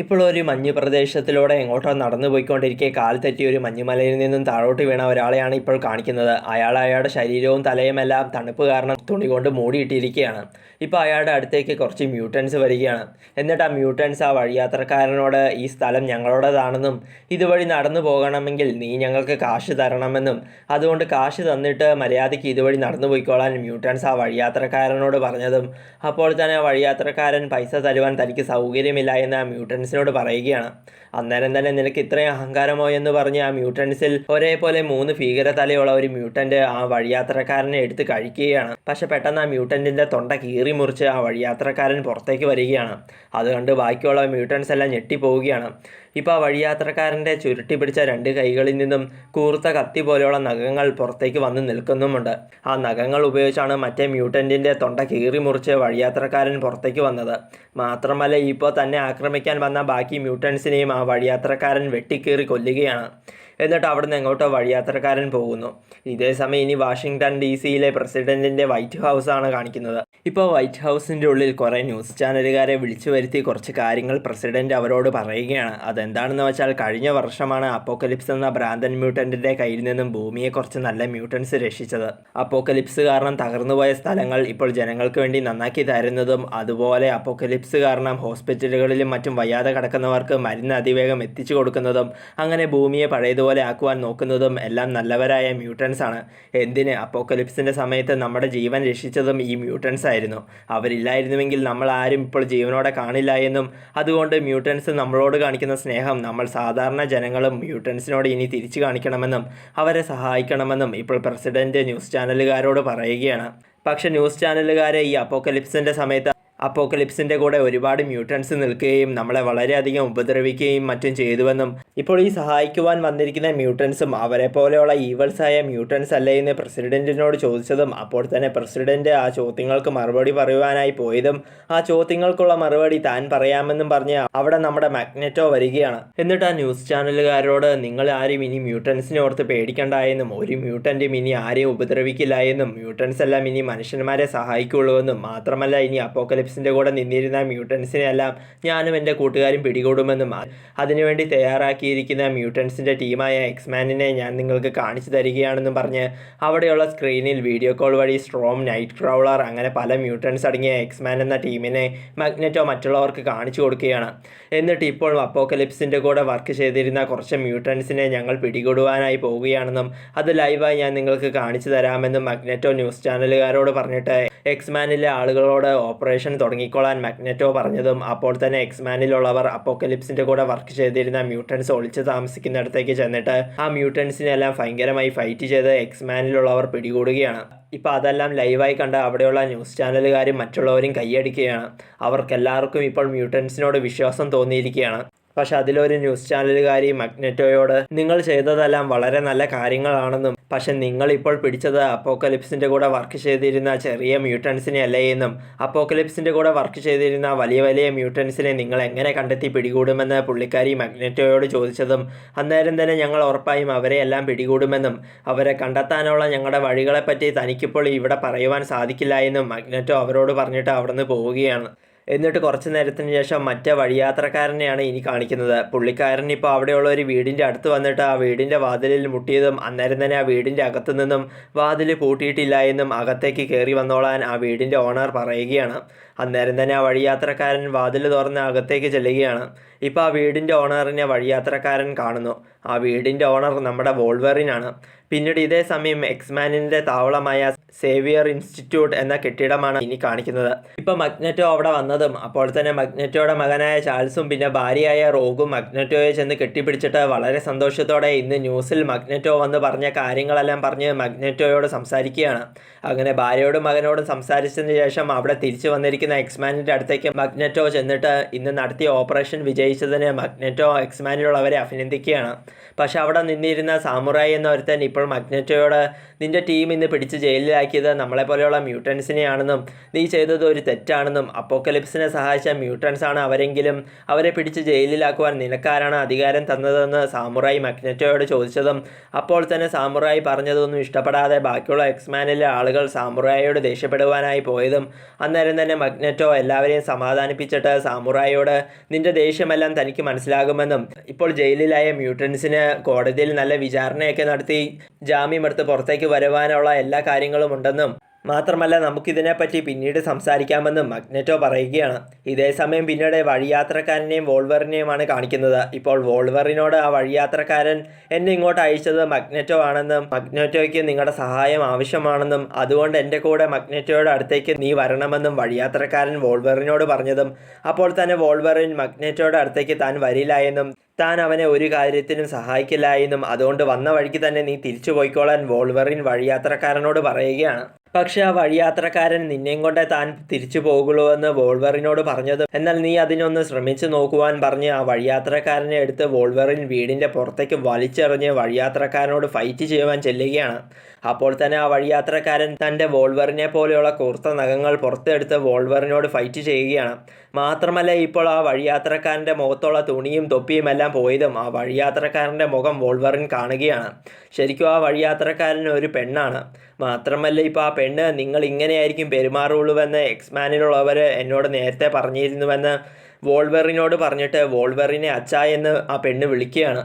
ഇപ്പോൾ ഒരു മഞ്ഞ് പ്രദേശത്തിലൂടെ എങ്ങോട്ടോ നടന്നു പോയിക്കൊണ്ടിരിക്കെ കാൽ തെറ്റി ഒരു മഞ്ഞുമലയിൽ നിന്നും താഴോട്ട് വീണ ഒരാളെയാണ് ഇപ്പോൾ കാണിക്കുന്നത്. അയാളുടെ ശരീരവും തലയുമെല്ലാം തണുപ്പ് കാരണം തുണി കൊണ്ട് മൂടിയിട്ടിരിക്കുകയാണ്. ഇപ്പോൾ അയാളുടെ അടുത്തേക്ക് കുറച്ച് മ്യൂട്ടൻസ് വരികയാണ്. എന്നിട്ട് ആ മ്യൂട്ടൻസ് ആ വഴിയാത്രക്കാരനോട് ഈ സ്ഥലം ഞങ്ങളുടേതാണെന്നും ഇതുവഴി നടന്നു പോകണമെങ്കിൽ നീ ഞങ്ങൾക്ക് കാശ് തരണമെന്നും അതുകൊണ്ട് കാശ് തന്നിട്ട് മര്യാദയ്ക്ക് ഇതുവഴി നടന്നു പോയിക്കോളാൻ മ്യൂട്ടൻസ് ആ വഴിയാത്രക്കാരനോട് പറഞ്ഞതും അപ്പോൾ തന്നെ ആ വഴിയാത്രക്കാരൻ പൈസ തരുവാൻ തനിക്ക് സൗകര്യമില്ല എന്ന് ആ മ്യൂട്ടൻസിനോട് പറയുകയാണ്. അന്നേരം തന്നെ നിനക്ക് ഇത്രയും അഹങ്കാരമോ എന്ന് പറഞ്ഞ് ആ മ്യൂട്ടൻസിൽ ഒരേപോലെ 3 ഭീകര തലയുള്ള ഒരു മ്യൂട്ടൻ്റ് ആ വഴിയാത്രക്കാരനെ എടുത്ത് കഴിക്കുകയാണ്. പക്ഷെ പെട്ടെന്ന് ആ മ്യൂട്ടൻറ്റിൻ്റെ തൊണ്ട കീറി മുറിച്ച് ആ വഴിയാത്രക്കാരൻ പുറത്തേക്ക് വരികയാണ്. അതുകൊണ്ട് ബാക്കിയുള്ള മ്യൂട്ടൻസ് എല്ലാം ഞെട്ടിപ്പോവുകയാണ്. ഇപ്പോൾ ആ വഴിയാത്രക്കാരൻ്റെ ചുരുട്ടി പിടിച്ച 2 കൈകളിൽ നിന്നും കൂർത്ത കത്തി പോലെയുള്ള നഖങ്ങൾ പുറത്തേക്ക് വന്ന് നിൽക്കുന്നുമുണ്ട്. ആ നഖങ്ങൾ ഉപയോഗിച്ചാണ് മറ്റേ മ്യൂട്ടൻറ്റിൻ്റെ തൊണ്ട കീറി മുറിച്ച് വഴിയാത്രക്കാരൻ പുറത്തേക്ക് വന്നത്. മാത്രമല്ല ഇപ്പോൾ തന്നെ ആക്രമിക്കാൻ വന്ന ബാക്കി മ്യൂട്ടൻസിനെയും ആ വഴിയാത്രക്കാരൻ വെട്ടിക്കീറി കൊല്ലുകയാണ്. എന്നിട്ട് അവിടുന്ന് എങ്ങോട്ടോ വഴിയാത്രക്കാരൻ പോകുന്നു. ഇതേ സമയം ഇനി വാഷിങ്ടൺ DC-യിലെ പ്രസിഡന്റിൻ്റെ വൈറ്റ് ഹൗസാണ് കാണിക്കുന്നത്. ഇപ്പോൾ വൈറ്റ് ഹൗസിൻ്റെ ഉള്ളിൽ കുറേ ന്യൂസ് ചാനലുകാരെ വിളിച്ചു വരുത്തി കുറച്ച് കാര്യങ്ങൾ പ്രസിഡന്റ് അവരോട് പറയുകയാണ്. അതെന്താണെന്ന് വെച്ചാൽ കഴിഞ്ഞ വർഷമാണ് അപ്പോക്കലിപ്സ് എന്ന ഭ്രാന്തൻ മ്യൂട്ടൻറ്റിൻ്റെ കയ്യിൽ നിന്നും ഭൂമിയെ കുറച്ച് നല്ല മ്യൂട്ടൻസ് രക്ഷിച്ചത്. അപ്പോക്കലിപ്സ് കാരണം തകർന്നുപോയ സ്ഥലങ്ങൾ ഇപ്പോൾ ജനങ്ങൾക്ക് വേണ്ടി നന്നാക്കി തരുന്നതും അതുപോലെ അപ്പോക്കലിപ്സ് കാരണം ഹോസ്പിറ്റലുകളിലും മറ്റും വയ്യാതെ കിടക്കുന്നവർക്ക് മരുന്ന് അതിവേഗം എത്തിച്ചു കൊടുക്കുന്നതും അങ്ങനെ ഭൂമിയെ പഴയതുപോലെ ആക്കുവാൻ നോക്കുന്നതും എല്ലാം നല്ലവരായ മ്യൂട്ടൻസ് ആണ്. എന്തിന് അപ്പോക്കലിപ്സിൻ്റെ സമയത്ത് നമ്മുടെ ജീവൻ രക്ഷിച്ചതും ഈ മ്യൂട്ടൻസ് ആയിരുന്നു. അവരില്ലായിരുന്നുവെങ്കിൽ നമ്മൾ ആരും ഇപ്പോൾ ജീവനോടെ കാണില്ല എന്നും അതുകൊണ്ട് മ്യൂട്ടൻസ് നമ്മളോട് കാണിക്കുന്ന സ്നേഹം നമ്മൾ സാധാരണ ജനങ്ങളും മ്യൂട്ടൻസിനോട് ഇനി തിരിച്ചു കാണിക്കണമെന്നും അവരെ സഹായിക്കണമെന്നും ഇപ്പോൾ പ്രസിഡന്റ് ന്യൂസ് ചാനലുകാരോട് പറയുകയാണ്. പക്ഷേ ന്യൂസ് ചാനലുകാരെ ഈ അപ്പോക്കലിപ്സിൻ്റെ സമയത്ത് അപ്പോക്കലിപ്സിൻ്റെ കൂടെ ഒരുപാട് മ്യൂട്ടൻസ് നിൽക്കുകയും നമ്മളെ വളരെയധികം ഉപദ്രവിക്കുകയും മറ്റും ചെയ്തുവെന്നും ഇപ്പോൾ ഈ സഹായിക്കുവാൻ വന്നിരിക്കുന്ന മ്യൂട്ടൻസും അവരെ പോലെയുള്ള ഈവൽസായ മ്യൂട്ടൻസ് അല്ലേ എന്ന് പ്രസിഡന്റിനോട് ചോദിച്ചതും അപ്പോൾ തന്നെ പ്രസിഡന്റ് ആ ചോദ്യങ്ങൾക്ക് മറുപടി പറയുവാനായി പോയതും ആ ചോദ്യങ്ങൾക്കുള്ള മറുപടി താൻ പറയാമെന്നും പറഞ്ഞ് അവിടെ നമ്മുടെ മാഗ്നെറ്റോ വരികയാണ്. എന്നിട്ട് ആ ന്യൂസ് ചാനലുകാരോട് നിങ്ങൾ ആരും ഇനി മ്യൂട്ടൻസിനെ ഓർത്ത് പേടിക്കണ്ട എന്നും ഒരു മ്യൂട്ടൻറ്റും ഇനി ആരെയും ഉപദ്രവിക്കില്ല എന്നും മ്യൂട്ടൻസ് എല്ലാം ഇനി മനുഷ്യന്മാരെ സഹായിക്കുള്ളൂ എന്നും മാത്രമല്ല ഇനി അപ്പോക്കലിപ്സിൻ്റെ കൂടെ നിന്നിരുന്ന മ്യൂട്ടൻസിനെ എല്ലാം ഞാനും എൻ്റെ കൂട്ടുകാരും പിടികൂടുമെന്നും അതിനുവേണ്ടി തയ്യാറാക്കിയിരിക്കുന്ന മ്യൂട്ടൻസിൻ്റെ ടീമായ എക്സ്മാനിനെ ഞാൻ നിങ്ങൾക്ക് കാണിച്ചു തരികയാണെന്നും പറഞ്ഞ് അവിടെയുള്ള സ്ക്രീനിൽ വീഡിയോ കോൾ വഴി സ്ട്രോം, നൈറ്റ് ക്രൗളർ അങ്ങനെ പല മ്യൂട്ടൻസ് അടങ്ങിയ എക്സ്മാൻ എന്ന ടീമിനെ മാഗ്നെറ്റോ മറ്റുള്ളവർക്ക് കാണിച്ചു കൊടുക്കുകയാണ്. എന്നിട്ട് ഇപ്പോൾ അപ്പോക്കലിപ്സിൻ്റെ കൂടെ വർക്ക് ചെയ്തിരുന്ന കുറച്ച് മ്യൂട്ടൻസിനെ ഞങ്ങൾ പിടികൂടുവാനായി പോവുകയാണെന്നും അത് ലൈവായി ഞാൻ നിങ്ങൾക്ക് കാണിച്ചു തരാമെന്നും മാഗ്നെറ്റോ ന്യൂസ് ചാനലുകാരോട് പറഞ്ഞിട്ട് എക്സ്മാനിലെ ആളുകളോട് ഓപ്പറേഷൻ തുടങ്ങിക്കോളാൻ മാഗ്നെറ്റോ പറഞ്ഞതും അപ്പോൾ തന്നെ എക്സ്മാനിലുള്ളവർ അപ്പോക്കലിപ്സിൻ്റെ കൂടെ വർക്ക് ചെയ്തിരുന്ന മ്യൂട്ടൻസ് ഒളിച്ച് താമസിക്കുന്നിടത്തേക്ക് ചെന്നിട്ട് ആ മ്യൂട്ടൻസിനെല്ലാം ഭയങ്കരമായി ഫൈറ്റ് ചെയ്ത് എക്സ്മാനിലുള്ളവർ പിടികൂടുകയാണ്. ഇപ്പോൾ അതെല്ലാം ലൈവായി കണ്ട അവിടെയുള്ള ന്യൂസ് ചാനലുകാരും മറ്റുള്ളവരും കൈയടിക്കുകയാണ്. അവർക്കെല്ലാവർക്കും ഇപ്പോൾ മ്യൂട്ടൻസിനോട് വിശ്വാസം തോന്നിയിരിക്കുകയാണ്. പക്ഷെ അതിലൊരു ന്യൂസ് ചാനലുകാരി മാഗ്നെറ്റോയോട് നിങ്ങൾ ചെയ്തതെല്ലാം വളരെ നല്ല കാര്യങ്ങളാണെന്നും പക്ഷെ നിങ്ങളിപ്പോൾ പിടിച്ചത് അപ്പോക്കലിപ്സിൻ്റെ കൂടെ വർക്ക് ചെയ്തിരുന്ന ചെറിയ മ്യൂട്ടൻസിനെ അല്ലേ എന്നും അപ്പോക്കലിപ്സിൻ്റെ കൂടെ വർക്ക് ചെയ്തിരുന്ന വലിയ വലിയ മ്യൂട്ടൻസിനെ നിങ്ങൾ എങ്ങനെ കണ്ടെത്തി പിടികൂടുമെന്ന് പുള്ളിക്കാരി മാഗ്നെറ്റോയോട് ചോദിച്ചതും അന്നേരം തന്നെ ഞങ്ങൾ ഉറപ്പായും അവരെ എല്ലാം പിടികൂടുമെന്നും അവരെ കണ്ടെത്താനുള്ള ഞങ്ങളുടെ വഴികളെപ്പറ്റി തനിക്കിപ്പോൾ ഇവിടെ പറയുവാൻ സാധിക്കില്ല എന്നും മാഗ്നെറ്റോ അവരോട് പറഞ്ഞിട്ട് അവിടുന്ന് പോവുകയാണ്. എന്നിട്ട് കുറച്ച് നേരത്തിന് ശേഷം മറ്റേ വഴിയാത്രക്കാരനെയാണ് ഇനി കാണിക്കുന്നത്. പുള്ളിക്കാരൻ ഇപ്പോൾ അവിടെയുള്ള ഒരു വീടിൻ്റെ അടുത്ത് വന്നിട്ട് ആ വീടിൻ്റെ വാതിലിൽ മുട്ടിയതും അന്നേരം തന്നെ ആ വീടിൻ്റെ അകത്തു നിന്നും വാതിൽ പൂട്ടിയിട്ടില്ല എന്നും അകത്തേക്ക് കയറി വന്നോളാൻ ആ വീടിൻ്റെ ഓണർ പറയുകയാണ്. അന്നേരം തന്നെ ആ വഴിയാത്രക്കാരൻ വാതിൽ തുറന്ന് അകത്തേക്ക് ചെല്ലുകയാണ്. ഇപ്പോൾ ആ വീടിൻ്റെ ഓണറിനെ വഴിയാത്രക്കാരൻ കാണുന്നു. ആ വീടിൻ്റെ ഓണർ നമ്മുടെ വോൾവറിനാണ്. പിന്നീട് ഇതേ സമയം എക്സ്മാനിൻ്റെ താവളമായ സേവിയർ ഇൻസ്റ്റിറ്റ്യൂട്ട് എന്ന കെട്ടിടമാണ് ഇനി കാണിക്കുന്നത്. ഇപ്പോൾ മാഗ്നെറ്റോ അവിടെ വന്നതും അപ്പോൾ തന്നെ മാഗ്നെറ്റോയുടെ മകനായ ചാൾസും പിന്നെ ഭാര്യയായ റോഗും മാഗ്നെറ്റോയെ ചെന്ന് കെട്ടിപ്പിടിച്ചിട്ട് വളരെ സന്തോഷത്തോടെ ഇന്ന് ന്യൂസിൽ മാഗ്നെറ്റോ വന്ന് പറഞ്ഞ കാര്യങ്ങളെല്ലാം പറഞ്ഞ് മാഗ്നെറ്റോയോട് സംസാരിക്കുകയാണ്. അങ്ങനെ ഭാര്യയോടും മകനോടും സംസാരിച്ചതിന് ശേഷം അവിടെ തിരിച്ചു വന്നിരിക്കുന്ന എക്സ്മാനിൻ്റെ അടുത്തേക്ക് മാഗ്നെറ്റോ ചെന്നിട്ട് ഇന്ന് നടത്തിയ ഓപ്പറേഷൻ വിജയിച്ചതിന് മാഗ്നെറ്റോ എക്സ്മാനിലുള്ളവരെ അഭിനന്ദിക്കുകയാണ്. പക്ഷെ അവിടെ നിന്നിരുന്ന സാമുറായി എന്ന ഒരുത്തൻ ഇപ്പോൾ മാഗ്നെറ്റോയോട് നിൻ്റെ ടീം ഇന്ന് പിടിച്ച് ജയിലിലായി ജയിലിലാക്കിയത് നമ്മളെപ്പോലെയുള്ള മ്യൂട്ടൻസിനെയാണെന്നും നീ ചെയ്തത് ഒരു തെറ്റാണെന്നും അപ്പോക്കലിപ്സിനെ സഹായിച്ച മ്യൂട്ടൻസ് ആണ് അവരെങ്കിലും അവരെ പിടിച്ച് ജയിലിലാക്കുവാൻ നിനക്കാരാണ് അധികാരം തന്നതെന്ന് സാമുറായി മഗ്നെറ്റോയോട് ചോദിച്ചതും അപ്പോൾ തന്നെ സാമുറായി പറഞ്ഞതൊന്നും ഇഷ്ടപ്പെടാതെ ബാക്കിയുള്ള എക്സ്മാനിലെ ആളുകൾ സാമുറായിയോട് ദേഷ്യപ്പെടുവാനായി പോയതും അന്നേരം തന്നെ മഗ്നെറ്റോ എല്ലാവരെയും സമാധാനിപ്പിച്ചിട്ട് സാമുറായിയോട് നിന്റെ ദേഷ്യമെല്ലാം തനിക്ക് മനസ്സിലാകുമെന്നും ഇപ്പോൾ ജയിലിലായ മ്യൂട്ടൻസിന് കോടതിയിൽ നല്ല വിചാരണയൊക്കെ നടത്തി ജാമ്യമെടുത്ത് പുറത്തേക്ക് വരുവാനുള്ള എല്ലാ കാര്യങ്ങളും ഉണ്ടെന്നും മാത്രമല്ല നമുക്കിതിനെപ്പറ്റി പിന്നീട് സംസാരിക്കാമെന്നും മഗ്നെറ്റോ പറയുകയാണ്. ഇതേ സമയം പിന്നീട് വഴിയാത്രക്കാരനെയും വോൾവറിനെയുമാണ് കാണിക്കുന്നത്. ഇപ്പോൾ വോൾവറിനോട് ആ വഴിയാത്രക്കാരൻ എന്നെ ഇങ്ങോട്ട് അയച്ചത് മഗ്നെറ്റോ ആണെന്നും മഗ്നെറ്റോയ്ക്ക് നിങ്ങളുടെ സഹായം ആവശ്യമാണെന്നും അതുകൊണ്ട് എൻ്റെ കൂടെ മഗ്നെറ്റോയുടെ അടുത്തേക്ക് നീ വരണമെന്നും വഴിയാത്രക്കാരൻ വോൾവറിനോട് പറഞ്ഞതും അപ്പോൾ തന്നെ വോൾവറിൻ മഗ്നെറ്റോയുടെ അടുത്തേക്ക് താൻ വരില്ല എന്നും താൻ അവനെ ഒരു കാര്യത്തിനും സഹായിക്കില്ല എന്നും അതുകൊണ്ട് വന്ന വഴിക്ക് തന്നെ നീ തിരിച്ചു പോയിക്കോളാൻ വോൾവറിൻ വഴിയാത്രക്കാരനോട് പറയുകയാണ്. പക്ഷെ ആ വഴിയാത്രക്കാരൻ നിന്നെയും കൊണ്ടേ താൻ തിരിച്ചു പോകുള്ളൂ എന്ന് വോൾവറിനോട് പറഞ്ഞത് എന്നാൽ നീ അതിനൊന്ന് ശ്രമിച്ചു നോക്കുവാൻ പറഞ്ഞ് ആ വഴിയാത്രക്കാരനെ എടുത്ത് വോൾവറിൻ വീടിൻ്റെ പുറത്തേക്ക് വലിച്ചെറിഞ്ഞ് വഴിയാത്രക്കാരനോട് ഫൈറ്റ് ചെയ്യുവാൻ ചെല്ലുകയാണ്. അപ്പോൾ തന്നെ ആ വഴിയാത്രക്കാരൻ തൻ്റെ വോൾവറിനെ പോലെയുള്ള കൂർത്ത നഖങ്ങൾ പുറത്തെടുത്ത് വോൾവറിനോട് ഫൈറ്റ് ചെയ്യുകയാണ്. മാത്രമല്ല ഇപ്പോൾ ആ വഴിയാത്രക്കാരൻ്റെ മുഖത്തുള്ള തുണിയും തൊപ്പിയും എല്ലാം പോയതും ആ വഴിയാത്രക്കാരൻ്റെ മുഖം വോൾവറിൻ കാണുകയാണ്. ശരിക്കും ആ വഴിയാത്രക്കാരൻ ഒരു പെണ്ണാണ്. മാത്രമല്ല ഇപ്പോൾ ആ പെണ്ണ് നിങ്ങൾ ഇങ്ങനെയായിരിക്കും പെരുമാറുള്ളൂവെന്ന് എക്സ്മാനിലുള്ളവർ എന്നോട് നേരത്തെ പറഞ്ഞിരുന്നുവെന്ന് വോൾവറിനോട് പറഞ്ഞിട്ട് വോൾവറിനെ അച്ഛ എന്ന് ആ പെണ്ണ് വിളിക്കുകയാണ്.